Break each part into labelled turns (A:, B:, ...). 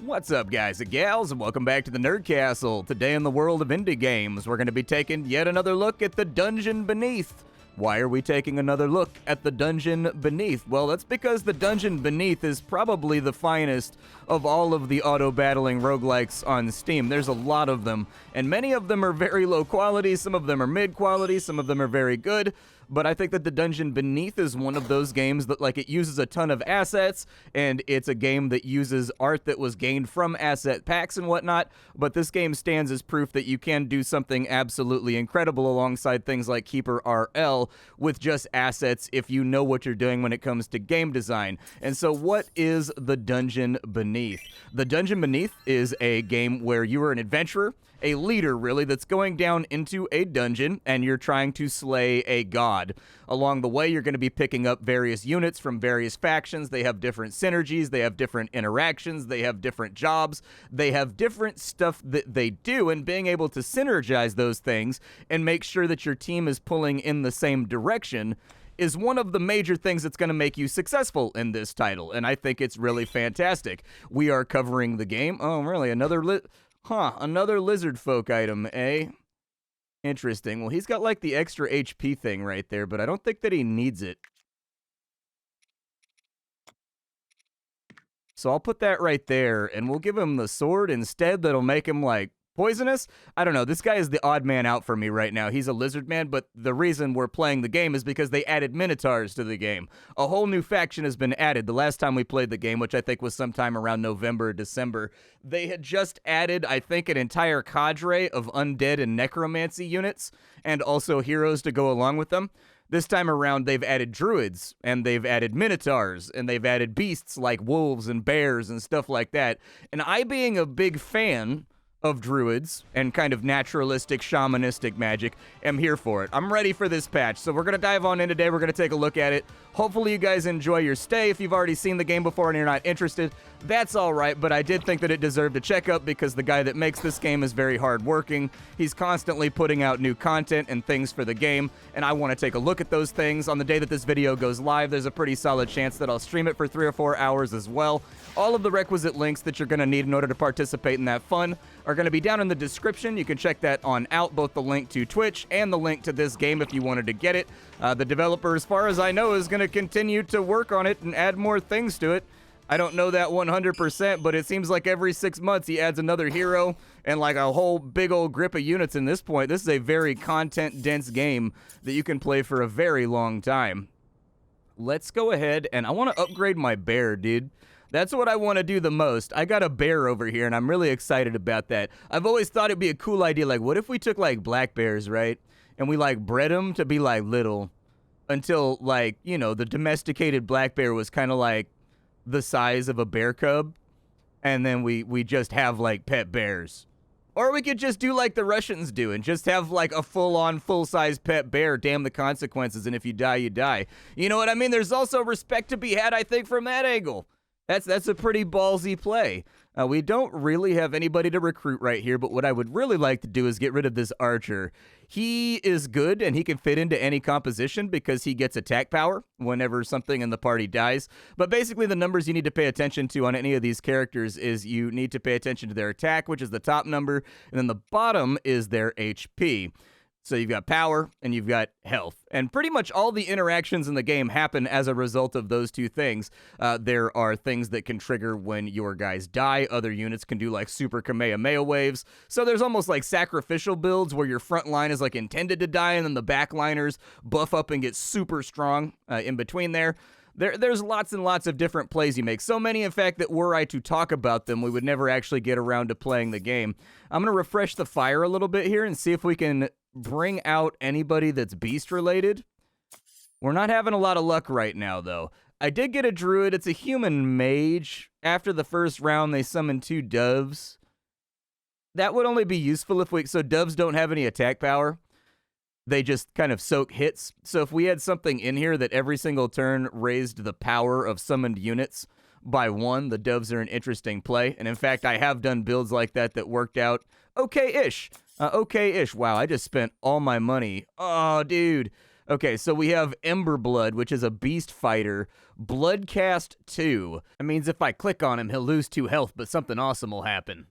A: What's up, guys and gals, and welcome back to the Nerd Castle. Today in the world of indie games, we're going to be taking yet another look at the Dungeon Beneath. Why are we taking another look at the Dungeon Beneath? Well, that's because the Dungeon Beneath is probably the finest of all of the auto-battling roguelikes on Steam. There's a lot of them, and many of them are very low quality, some of them are mid-quality, some of them are very good. But I think that the Dungeon Beneath is one of those games that, like, it uses a ton of assets, and it's a game that uses art that was gained from asset packs and whatnot, but this game stands as proof that you can do something absolutely incredible alongside things like Keeper RL with just assets if you know what you're doing when it comes to game design. And so what is the Dungeon Beneath? The Dungeon Beneath is a game where you are an adventurer, a leader, really, that's going down into a dungeon, and you're trying to slay a god. Along the way, you're going to be picking up various units from various factions. They have different synergies, they have different interactions, they have different jobs, they have different stuff that they do, and being able to synergize those things and make sure that your team is pulling in the same direction is one of the major things that's going to make you successful in this title, and I think it's really fantastic. We are covering the game. Oh, really? Another lizard folk item, eh? Interesting. Well, he's got like the extra HP thing right there, but I don't think that he needs it. So I'll put that right there, and we'll give him the sword instead that'll make him, like, poisonous? I don't know. This guy is the odd man out for me right now. He's a lizard man, but the reason we're playing the game is because they added minotaurs to the game. A whole new faction has been added. The last time we played the game, which I think was sometime around November or December, they had just added, I think, an entire cadre of undead and necromancy units, and also heroes to go along with them. This time around, they've added druids, and they've added minotaurs, and they've added beasts like wolves and bears and stuff like that. And I, being a big fan of druids and kind of naturalistic, shamanistic magic, am here for it. I'm ready for this patch, so we're going to dive on in today. We're going to take a look at it. Hopefully you guys enjoy your stay. If you've already seen the game before and you're not interested, that's all right, but I did think that it deserved a checkup because the guy that makes this game is very hardworking. He's constantly putting out new content and things for the game, and I want to take a look at those things. On the day that this video goes live, there's a pretty solid chance that I'll stream it for 3 or 4 hours as well. All of the requisite links that you're going to need in order to participate in that fun are going to be down in the description. You can check that on out, both the link to Twitch and the link to this game if you wanted to get it. The developer, as far as I know, is going to continue to work on it and add more things to it. I don't know that 100%, but it seems like every 6 months he adds another hero and like a whole big old grip of units in this point. This is a very content-dense game that you can play for a very long time. Let's go ahead, and I want to upgrade my bear, dude. That's what I want to do the most. I got a bear over here, and I'm really excited about that. I've always thought it'd be a cool idea. Like, what if we took, like, black bears, right? And we, like, bred them to be, like, little until, like, you know, the domesticated black bear was kind of, like, the size of a bear cub. And then we just have, like, pet bears. Or we could just do like the Russians do and just have, like, a full-on, full-size pet bear. Damn the consequences, and if you die, you die. You know what I mean? There's also respect to be had, I think, from that angle. That's a pretty ballsy play. We don't really have anybody to recruit right here, but what I would really like to do is get rid of this archer. He is good, and he can fit into any composition because he gets attack power whenever something in the party dies. But basically, the numbers you need to pay attention to on any of these characters is you need to pay attention to their attack, which is the top number, and then the bottom is their HP. So you've got power and you've got health. And pretty much all the interactions in the game happen as a result of those two things. There are things that can trigger when your guys die. Other units can do like super Kamehameha waves. So there's almost like sacrificial builds where your front line is like intended to die and then the backliners buff up and get super strong in between there. There's lots and lots of different plays you make. So many, in fact, that were I to talk about them, we would never actually get around to playing the game. I'm going to refresh the fire a little bit here and see if we can bring out anybody that's beast-related. We're not having a lot of luck right now, though. I did get a druid. It's a human mage. After the first round, they summoned 2 doves. That would only be useful if we... So doves don't have any attack power. They just kind of soak hits. So if we had something in here that every single turn raised the power of summoned units by 1, the doves are an interesting play. And in fact, I have done builds like that that worked out okay-ish. Okay-ish. Wow, I just spent all my money. Oh, dude. Okay, so we have Ember Blood, which is a beast fighter. Bloodcast 2. That means if I click on him, he'll lose 2 health, but something awesome will happen.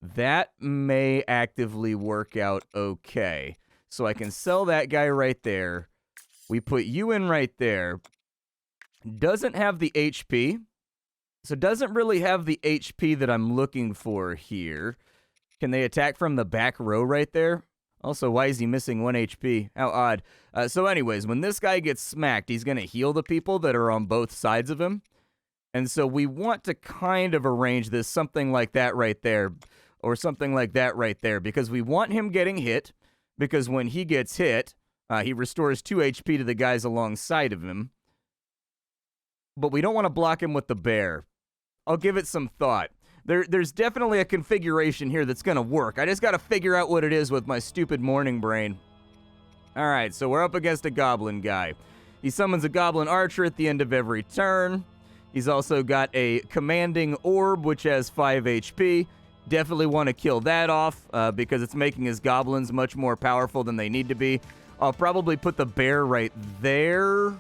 A: That may actively work out okay. So I can sell that guy right there. We put you in right there. Doesn't have the HP. So doesn't really have the HP that I'm looking for here. Can they attack from the back row right there? Also, why is he missing 1 HP? How odd. So anyways, when this guy gets smacked, he's going to heal the people that are on both sides of him. And so we want to kind of arrange this something like that right there. Or something like that right there. Because we want him getting hit. Because when he gets hit, he restores 2 HP to the guys alongside of him. But we don't want to block him with the bear. I'll give it some thought. There's definitely a configuration here that's going to work. I just got to figure out what it is with my stupid morning brain. All right, so we're up against a goblin guy. He summons a goblin archer at the end of every turn. He's also got a commanding orb, which has 5 HP. Definitely want to kill that off because it's making his goblins much more powerful than they need to be. I'll probably put the bear right there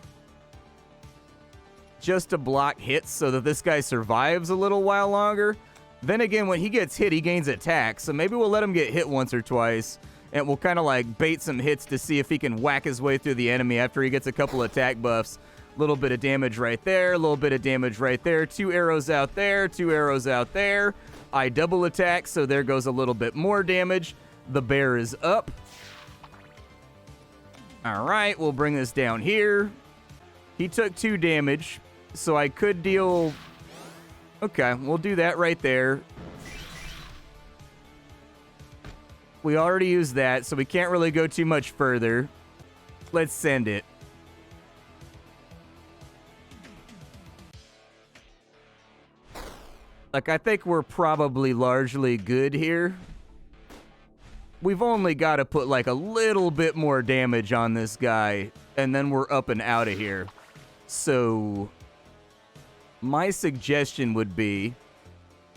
A: just to block hits so that this guy survives a little while longer. Then again, when he gets hit, he gains attack, so maybe we'll let him get hit once or twice, and we'll kind of like bait some hits to see if he can whack his way through the enemy after he gets a couple attack buffs. A little bit of damage right there, a little bit of damage right there, 2 arrows out there, 2 arrows out there. I double attack, so there goes a little bit more damage. The bear is up. All right, we'll bring this down here. He took 2 damage, so I could deal... Okay, we'll do that right there. We already used that, so we can't really go too much further. Let's send it. Like, I think we're probably largely good here. We've only got to put, like, a little bit more damage on this guy, and then we're up and out of here. So... my suggestion would be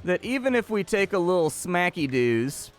A: that even if we take a little smacky-doos,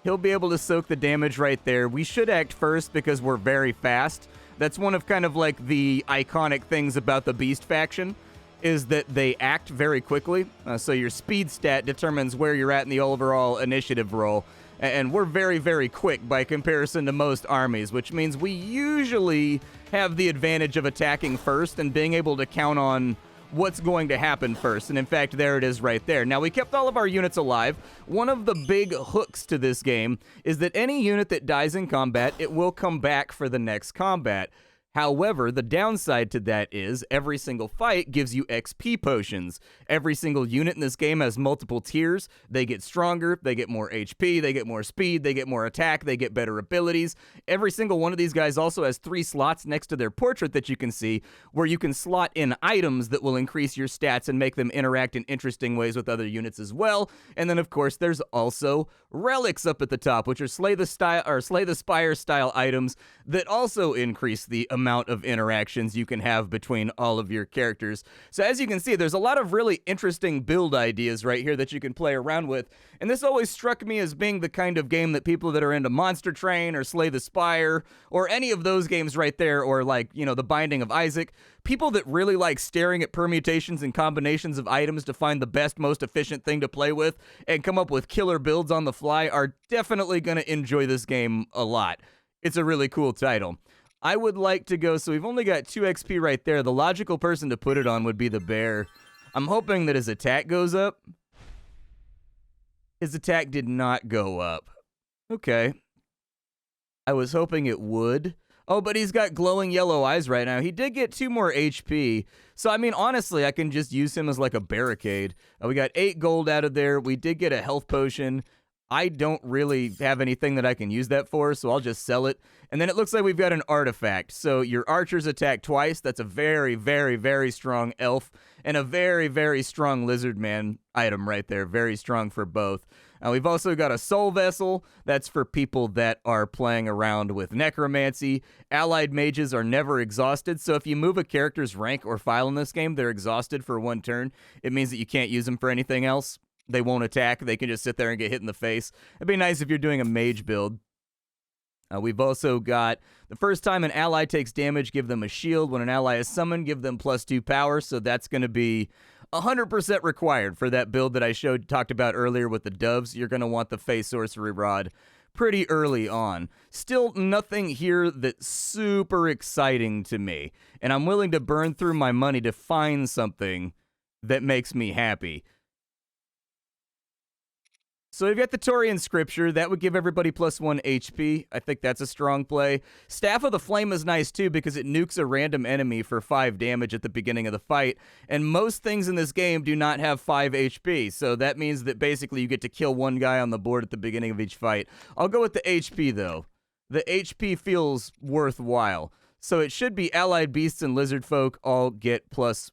A: he'll be able to soak the damage right there. We should act first because we're very fast. That's one of kind of like the iconic things about the Beast faction, is that they act very quickly. So your speed stat determines where you're at in the overall initiative roll. And we're very, very quick by comparison to most armies, which means we usually have the advantage of attacking first and being able to count on what's going to happen first. And in fact, there it is right there. Now, we kept all of our units alive. One of the big hooks to this game is that any unit that dies in combat, it will come back for the next combat. However, the downside to that is every single fight gives you XP potions. Every single unit in this game has multiple tiers. They get stronger, they get more HP, they get more speed, they get more attack, they get better abilities. Every single one of these guys also has 3 slots next to their portrait that you can see, where you can slot in items that will increase your stats and make them interact in interesting ways with other units as well. And then, of course, there's also relics up at the top, which are Slay the Spire style items that also increase the amount of interactions you can have between all of your characters. So as you can see, there's a lot of really interesting build ideas right here that you can play around with. And this always struck me as being the kind of game that people that are into Monster Train or Slay the Spire or any of those games right there, or like, you know, The Binding of Isaac, people that really like staring at permutations and combinations of items to find the best, most efficient thing to play with and come up with killer builds on the fly are definitely going to enjoy this game a lot. It's a really cool title. I would like to go, so we've only got 2 XP right there. The logical person to put it on would be the bear. I'm hoping that his attack goes up. His attack did not go up. Okay. I was hoping it would. Oh, but he's got glowing yellow eyes right now. He did get 2 more HP. So, I mean, honestly, I can just use him as like a barricade. We got 8 gold out of there. We did get a health potion. I don't really have anything that I can use that for, so I'll just sell it. And then it looks like we've got an artifact. So your archers attack twice. That's a very, very, very strong elf and a very, very strong lizard man item right there. Very strong for both. We've also got a soul vessel. That's for people that are playing around with necromancy. Allied mages are never exhausted, so if you move a character's rank or file in this game, they're exhausted for 1 turn. It means that you can't use them for anything else. They won't attack. They can just sit there and get hit in the face. It'd be nice if you're doing a mage build. We've also got the first time an ally takes damage, give them a shield. When an ally is summoned, give them +2 power. So that's going to be 100% required for that build that I talked about earlier with the doves. You're going to want the Fey Sorcery Rod pretty early on. Still nothing here that's super exciting to me, and I'm willing to burn through my money to find something that makes me happy. So we've got the Taurian Scripture. That would give everybody +1 HP. I think that's a strong play. Staff of the Flame is nice too because it nukes a random enemy for 5 damage at the beginning of the fight. And most things in this game do not have 5 HP. So that means that basically you get to kill one guy on the board at the beginning of each fight. I'll go with the HP though. The HP feels worthwhile. So it should be allied beasts and lizard folk all get +1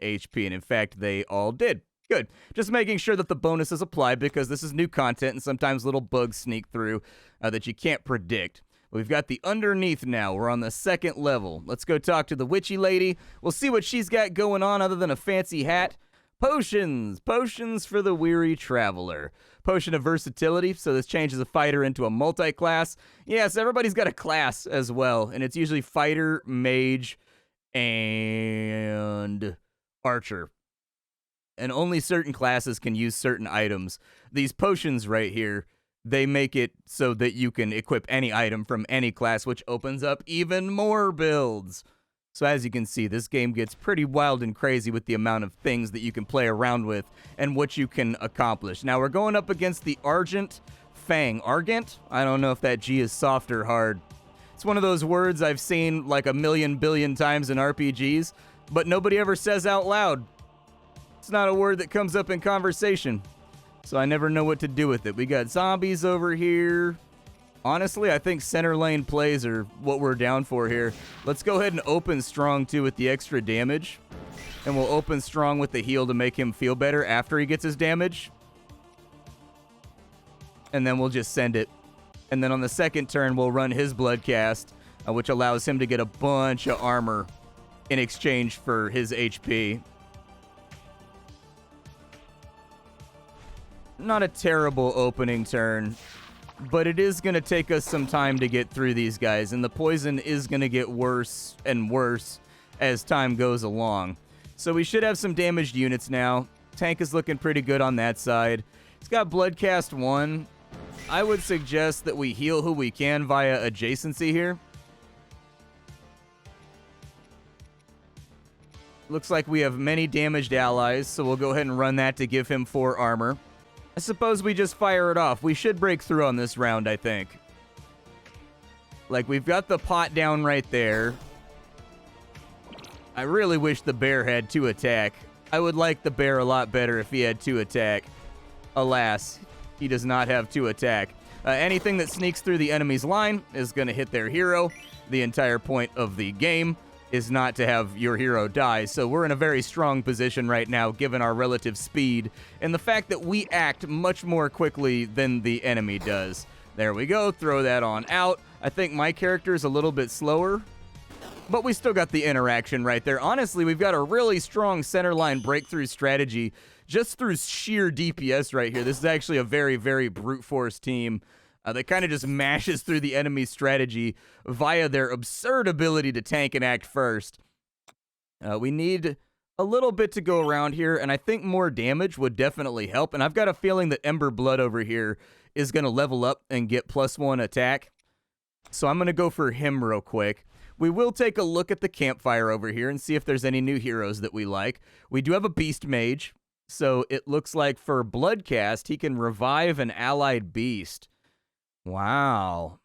A: HP. And in fact, they all did. Good. Just making sure that the bonuses apply because this is new content and sometimes little bugs sneak through that you can't predict. We've got the underneath now. We're on the 2nd level. Let's go talk to the witchy lady. We'll see what she's got going on other than a fancy hat. Potions. Potions for the weary traveler. Potion of versatility, so this changes a fighter into a multi-class. Yes, everybody's got a class as well, and it's usually fighter, mage, and archer. And only certain classes can use certain items. These potions right here, they make it so that you can equip any item from any class, which opens up even more builds. So as you can see, this game gets pretty wild and crazy with the amount of things that you can play around with and what you can accomplish. Now we're going up against the Argent Fang. Argent? I don't know if that G is soft or hard. It's one of those words I've seen like a million billion times in RPGs, but nobody ever says out loud. It's not a word that comes up in conversation, so I never know what to do with it. We got zombies over here. Honestly, I think center lane plays are what we're down for here. Let's go ahead and open strong, too, with the extra damage. And we'll open strong with the heal to make him feel better after he gets his damage. And then we'll just send it. And then on the 2nd turn, we'll run his blood cast, which allows him to get a bunch of armor in exchange for his HP. Not a terrible opening turn, but it is going to take us some time to get through these guys, and the poison is going to get worse and worse as time goes along. So we should have some damaged units now. Tank is looking pretty good on that side. He's got Bloodcast 1. I would suggest that we heal who we can via adjacency here. Looks like we have many damaged allies, so we'll go ahead and run that to give him 4 armor. I suppose we just fire it off. We should break through on this round, I think. Like, we've got the pot down right there. I really wish the bear had 2 attack. I would like the bear a lot better if he had 2 attack. Alas, he does not have 2 attack. Anything that sneaks through the enemy's line is going to hit their hero. The entire point of the game is not to have your hero die. So we're in a very strong position right now, given our relative speed and the fact that we act much more quickly than the enemy does. There we go. Throw that on out. I think my character is a little bit slower, but we still got the interaction right there. Honestly, we've got a really strong center line breakthrough strategy just through sheer DPS right here. This is actually a very, very brute force team that kind of just mashes through the enemy's strategy via their absurd ability to tank and act first. We need a little bit to go around here, and I think more damage would definitely help. And I've got a feeling that Ember Blood over here is going to level up and get +1 attack. So I'm going to go for him real quick. We will take a look at the campfire over here and see if there's any new heroes that we like. We do have a Beast Mage, so it looks like for Bloodcast, he can revive an allied beast. Wow.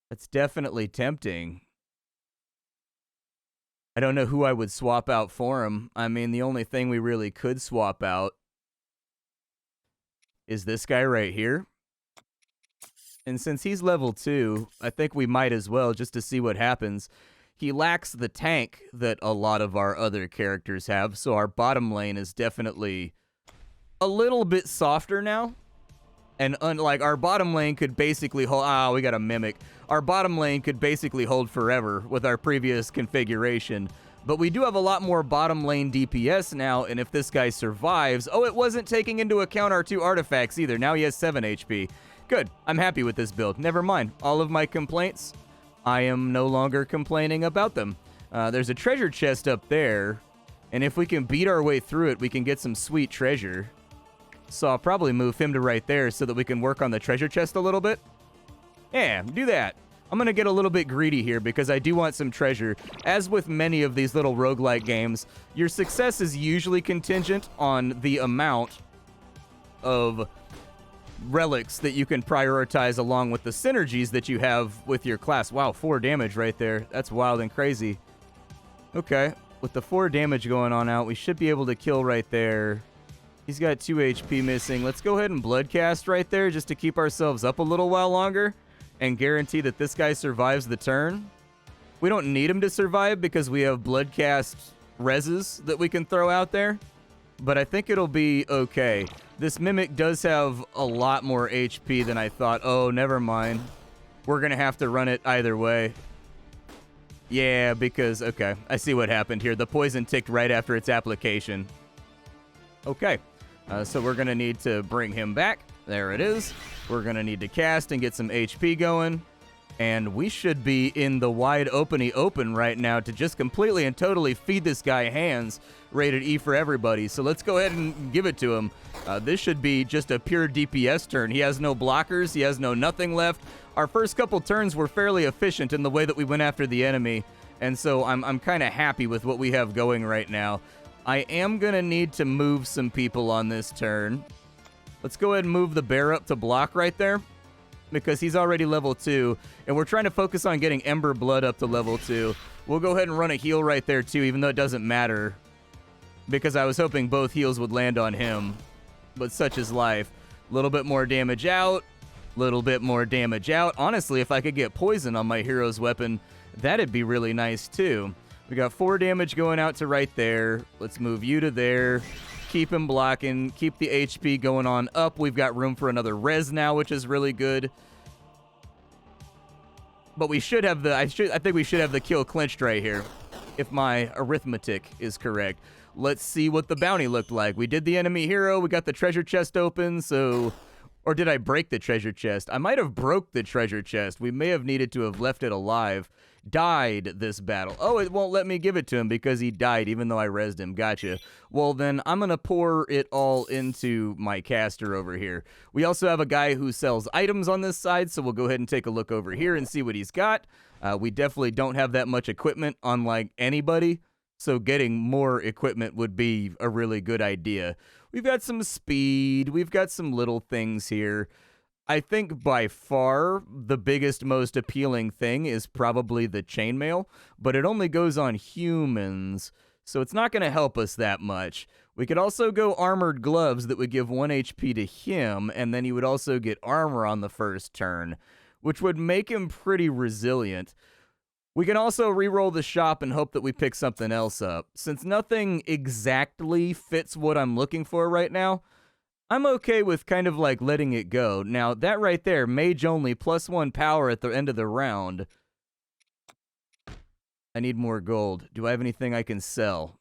A: That's definitely tempting. I don't know who I would swap out for him. I mean, the only thing we really could swap out is this guy right here. And since he's level 2, I think we might as well, just to see what happens. He lacks the tank that a lot of our other characters have, so our bottom lane is definitely a little bit softer now. And unlike our bottom lane could basically hold... we got a Mimic. Our bottom lane could basically hold forever with our previous configuration. But we do have a lot more bottom lane DPS now, and if this guy survives... Oh, it wasn't taking into account our 2 artifacts either. Now he has 7 HP. Good. I'm happy with this build. Never mind. All of my complaints, I am no longer complaining about them. There's a treasure chest up there, and if we can beat our way through it, we can get some sweet treasure. So I'll probably move him to right there so that we can work on the treasure chest a little bit. Yeah, do that. I'm going to get a little bit greedy here because I do want some treasure. As with many of these little roguelike games, your success is usually contingent on the amount of relics that you can prioritize along with the synergies that you have with your class. Wow, 4 damage right there. That's wild and crazy. Okay, with the 4 damage going on out, we should be able to kill right there. He's got 2 HP missing. Let's go ahead and bloodcast right there just to keep ourselves up a little while longer and guarantee that this guy survives the turn. We don't need him to survive because we have bloodcast reses that we can throw out there, but I think it'll be okay. This Mimic does have a lot more HP than I thought. Oh, never mind. We're going to have to run it either way. Yeah, because, okay, I see what happened here. The poison ticked right after its application. Okay, so we're going to need to bring him back. There it is. We're going to need to cast and get some HP going. And we should be in the wide openy open right now to just completely and totally feed this guy hands, rated E for everybody. So let's go ahead and give it to him. This should be just a pure DPS turn. He has no blockers. He has no nothing left. Our first couple turns were fairly efficient in the way that we went after the enemy. And so I'm kind of happy with what we have going right now. I am going to need to move some people on this turn. Let's go ahead and move the bear up to block right there, because he's already level 2, and we're trying to focus on getting Ember Blood up to level 2. We'll go ahead and run a heal right there, too, even though it doesn't matter, because I was hoping both heals would land on him, but such is life. A little bit more damage out, little bit more damage out. Honestly, if I could get poison on my hero's weapon, that'd be really nice, too. We got 4 damage going out to right there. Let's move you to there. Keep him blocking. Keep the HP going on up. We've got room for another res now, which is really good. But we should have the... I think we should have the kill clinched right here, if my arithmetic is correct. Let's see what the bounty looked like. We did the enemy hero. We got the treasure chest open, so... Or did I break the treasure chest? I might have broke the treasure chest. We may have needed to have left it alive. Died this battle. Oh, it won't let me give it to him because he died even though I rezzed him. Gotcha. Well, then I'm going to pour it all into my caster over here. We also have a guy who sells items on this side, so we'll go ahead and take a look over here and see what he's got. We definitely don't have that much equipment, unlike anybody, so getting more equipment would be a really good idea. We've got some speed. We've got some little things here. I think by far the biggest, most appealing thing is probably the chainmail, but it only goes on humans, so it's not going to help us that much. We could also go armored gloves that would give 1 HP to him, and then he would also get armor on the first turn, which would make him pretty resilient. We can also re-roll the shop and hope that we pick something else up. Since nothing exactly fits what I'm looking for right now, I'm okay with kind of like letting it go. Now, that right there, mage only, +1 power at the end of the round. I need more gold. Do I have anything I can sell?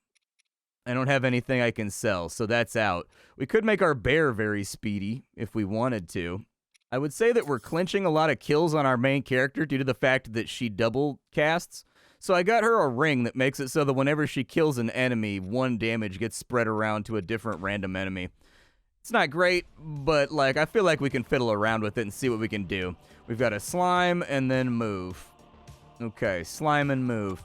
A: I don't have anything I can sell, so that's out. We could make our bear very speedy if we wanted to. I would say that we're clinching a lot of kills on our main character due to the fact that she double casts. So I got her a ring that makes it so that whenever she kills an enemy, 1 damage gets spread around to a different random enemy. It's not great, but like I feel like we can fiddle around with it and see what we can do. We've got a slime and then move. Okay, slime and move.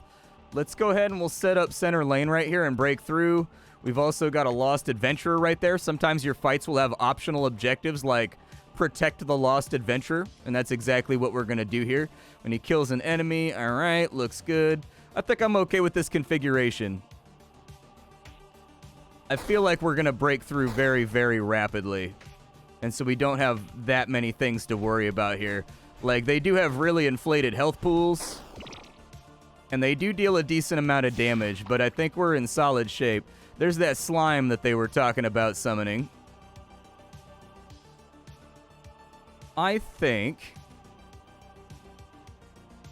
A: Let's go ahead and we'll set up center lane right here and break through. We've also got a lost adventurer right there. Sometimes your fights will have optional objectives like protect the lost adventurer, and that's exactly what we're going to do here. When he kills an enemy, all right, looks good. I think I'm okay with this configuration. I feel like we're going to break through very, very rapidly, and so we don't have that many things to worry about here. Like, they do have really inflated health pools, and they do deal a decent amount of damage, but I think we're in solid shape. There's that slime that they were talking about summoning. I think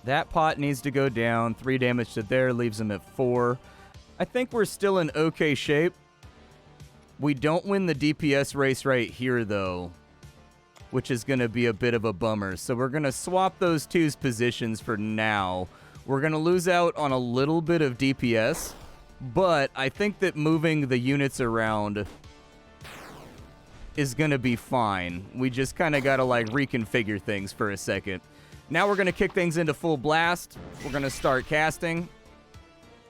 A: that pot needs to go down. 3 damage to there, leaves him at 4. I think we're still in okay shape. We don't win the DPS race right here, though. which is going to be a bit of a bummer. So we're going to swap those two's positions for now. We're going to lose out on a little bit of DPS, but I think that moving the units around is going to be fine. We just kind of got to like reconfigure things for a second. Now we're going to kick things into full blast. We're going to start casting,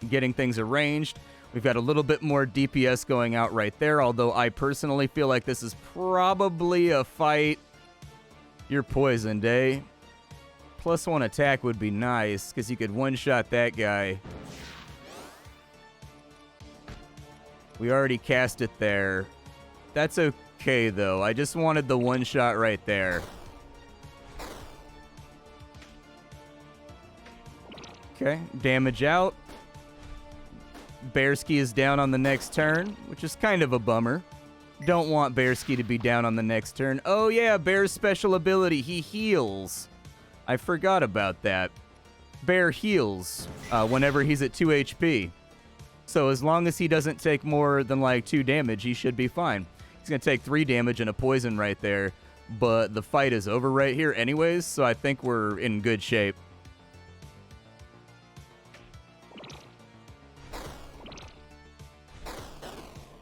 A: getting things arranged. We've got a little bit more DPS going out right there, although I personally feel like this is probably a fight. You're poisoned, eh? +1 attack would be nice, because you could one-shot that guy. We already cast it there. That's okay, though. I just wanted the one-shot right there. Okay, damage out. Bearski is down on the next turn, which is kind of a bummer. Don't want Bearski to be down on the next turn. Oh yeah, Bear's special ability, he heals. I forgot about that. Bear heals whenever he's at 2 HP. So as long as he doesn't take more than like 2 damage, he should be fine. He's going to take 3 damage and a poison right there, but the fight is over right here anyways, so I think we're in good shape.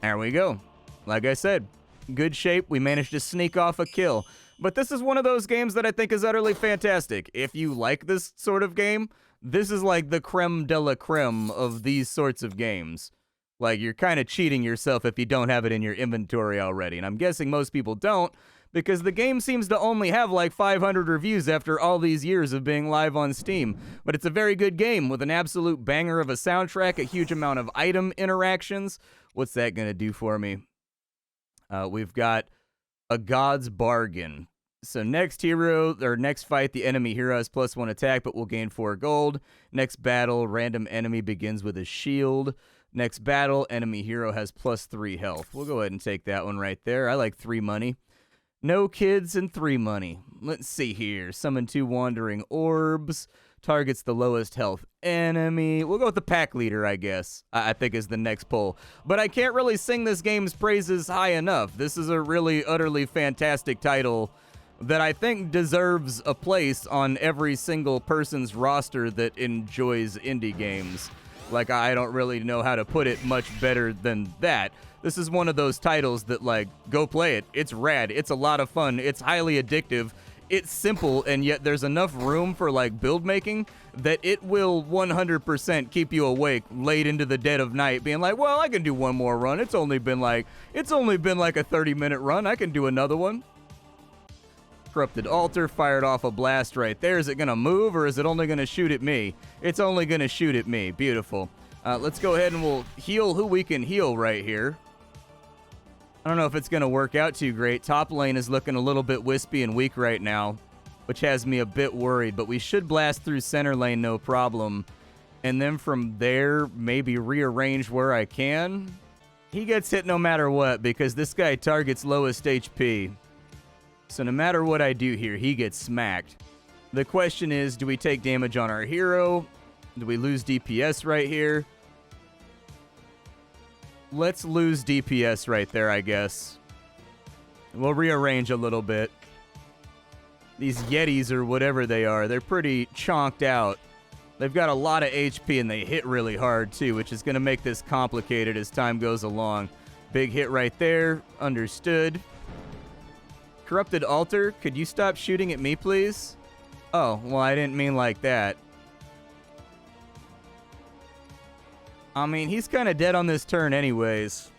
A: There we go. Like I said, good shape. We managed to sneak off a kill. But this is one of those games that I think is utterly fantastic. If you like this sort of game, this is like the creme de la creme of these sorts of games. Like, you're kind of cheating yourself if you don't have it in your inventory already. And I'm guessing most people don't, because the game seems to only have like 500 reviews after all these years of being live on Steam. But it's a very good game with an absolute banger of a soundtrack, a huge amount of item interactions. What's that going to do for me? We've got a God's Bargain. So next hero, or next fight, the enemy hero has +1 attack, but will gain 4 gold. Next battle, random enemy begins with a shield. Next battle, enemy hero has +3 health. We'll go ahead and take that one right there. I like 3 money. No kids and 3 money. Let's see here. Summon 2 wandering orbs. Targets the lowest health enemy. We'll go with the pack leader, I guess. I think is the next pull. But I can't really sing this game's praises high enough. This is a really, utterly fantastic title that I think deserves a place on every single person's roster that enjoys indie games. Like, I don't really know how to put it much better than that. This is one of those titles that, like, go play it. It's rad. It's a lot of fun. It's highly addictive. It's simple, and yet there's enough room for, like, build making that it will 100% keep you awake late into the dead of night, being like, well, I can do one more run. It's only been like a 30-minute run. I can do another one. Corrupted Altar fired off a blast right there. Is it going to move, or is it only going to shoot at me? It's only going to shoot at me. Beautiful. Let's go ahead and we'll heal who we can heal right here. I don't know if it's going to work out too great. Top lane is looking a little bit wispy and weak right now, which has me a bit worried, but we should blast through center lane no problem. And then from there, maybe rearrange where I can. He gets hit no matter what, because this guy targets lowest HP. So no matter what I do here, he gets smacked. The question is, do we take damage on our hero? Do we lose DPS right here? Let's lose DPS right there, I guess. We'll rearrange a little bit. These Yetis, or whatever they are, they're pretty chonked out. They've got a lot of HP, and they hit really hard, too, which is going to make this complicated as time goes along. Big hit right there. Understood. Corrupted Altar, could you stop shooting at me, please? Oh, well, I didn't mean like that. I mean, he's kind of dead on this turn anyways.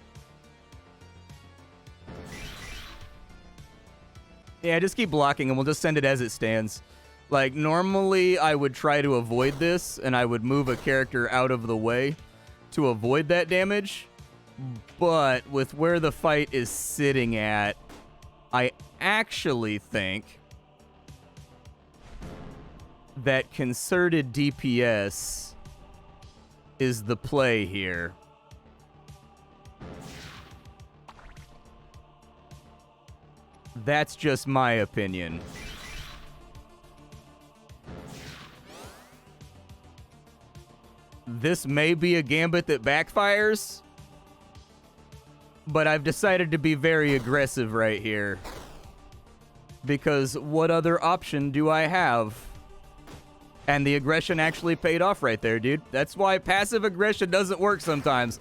A: Yeah, just keep blocking and we'll just send it as it stands. Like, normally I would try to avoid this and I would move a character out of the way to avoid that damage. But with where the fight is sitting at, I actually think that concerted DPS is the play here. That's just my opinion. This may be a gambit that backfires, but I've decided to be very aggressive right here. because what other option do I have? And the aggression actually paid off right there, dude. That's why passive aggression doesn't work sometimes.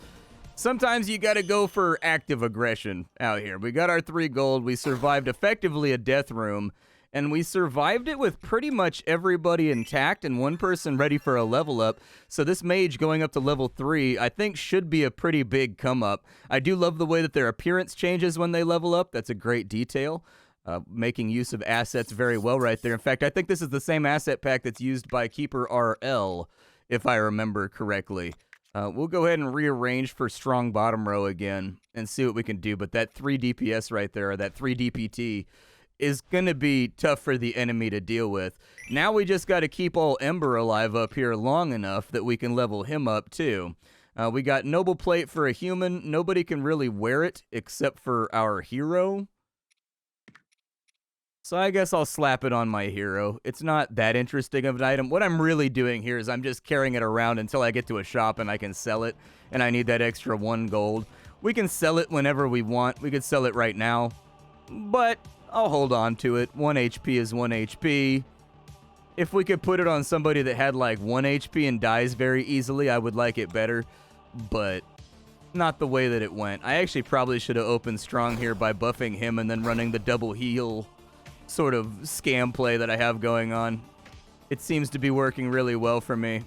A: Sometimes you gotta go for active aggression out here. We got our 3 gold. We survived effectively a death room. And we survived it with pretty much everybody intact and 1 person ready for a level up. So this mage going up to level 3, I think should be a pretty big come up. I do love the way that their appearance changes when they level up. That's a great detail. Making use of assets very well right there. In fact, I think this is the same asset pack that's used by Keeper RL, if I remember correctly. We'll go ahead and rearrange for strong bottom row again and see what we can do. But that 3 DPS right there, or that 3 DPT, is going to be tough for the enemy to deal with. Now we just got to keep all Ember alive up here long enough that we can level him up too. We got Noble Plate for a human. Nobody can really wear it except for our hero. So I guess I'll slap it on my hero. It's not that interesting of an item. What I'm really doing here is I'm just carrying it around until I get to a shop and I can sell it, and I need that extra 1 gold. We can sell it whenever we want. We could sell it right now, but I'll hold on to it. 1 HP is 1 HP. If we could put it on somebody that had like 1 HP and dies very easily, I would like it better, but not the way that it went. I actually probably should have opened strong here by buffing him and then running the double heal sort of scam play that I have going on. It seems to be working really well for me.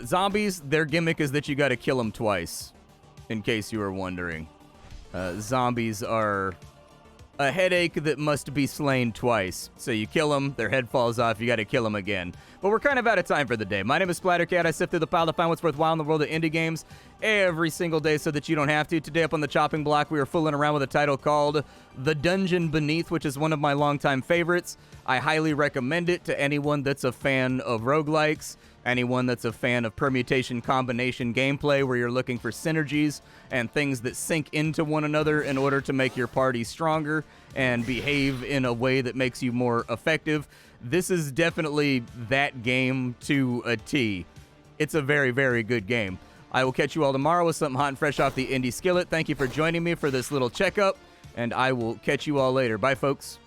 A: Zombies, their gimmick is that you got to kill them twice, in case you were wondering. Zombies are a headache that must be slain twice. So you kill them, their head falls off, you got to kill them again. But we're kind of out of time for the day. My name is Splattercat. I sift through the pile to find what's worthwhile in the world of indie games every single day so that you don't have to. Today up on the chopping block, we are fooling around with a title called The Dungeon Beneath, which is one of my longtime favorites. I highly recommend it to anyone that's a fan of roguelikes, anyone that's a fan of permutation combination gameplay where you're looking for synergies and things that sync into one another in order to make your party stronger and behave in a way that makes you more effective. This is definitely that game to a T. It's a very, very good game. I will catch you all tomorrow with something hot and fresh off the Indie Skillet. Thank you for joining me for this little checkup, and I will catch you all later. Bye, folks.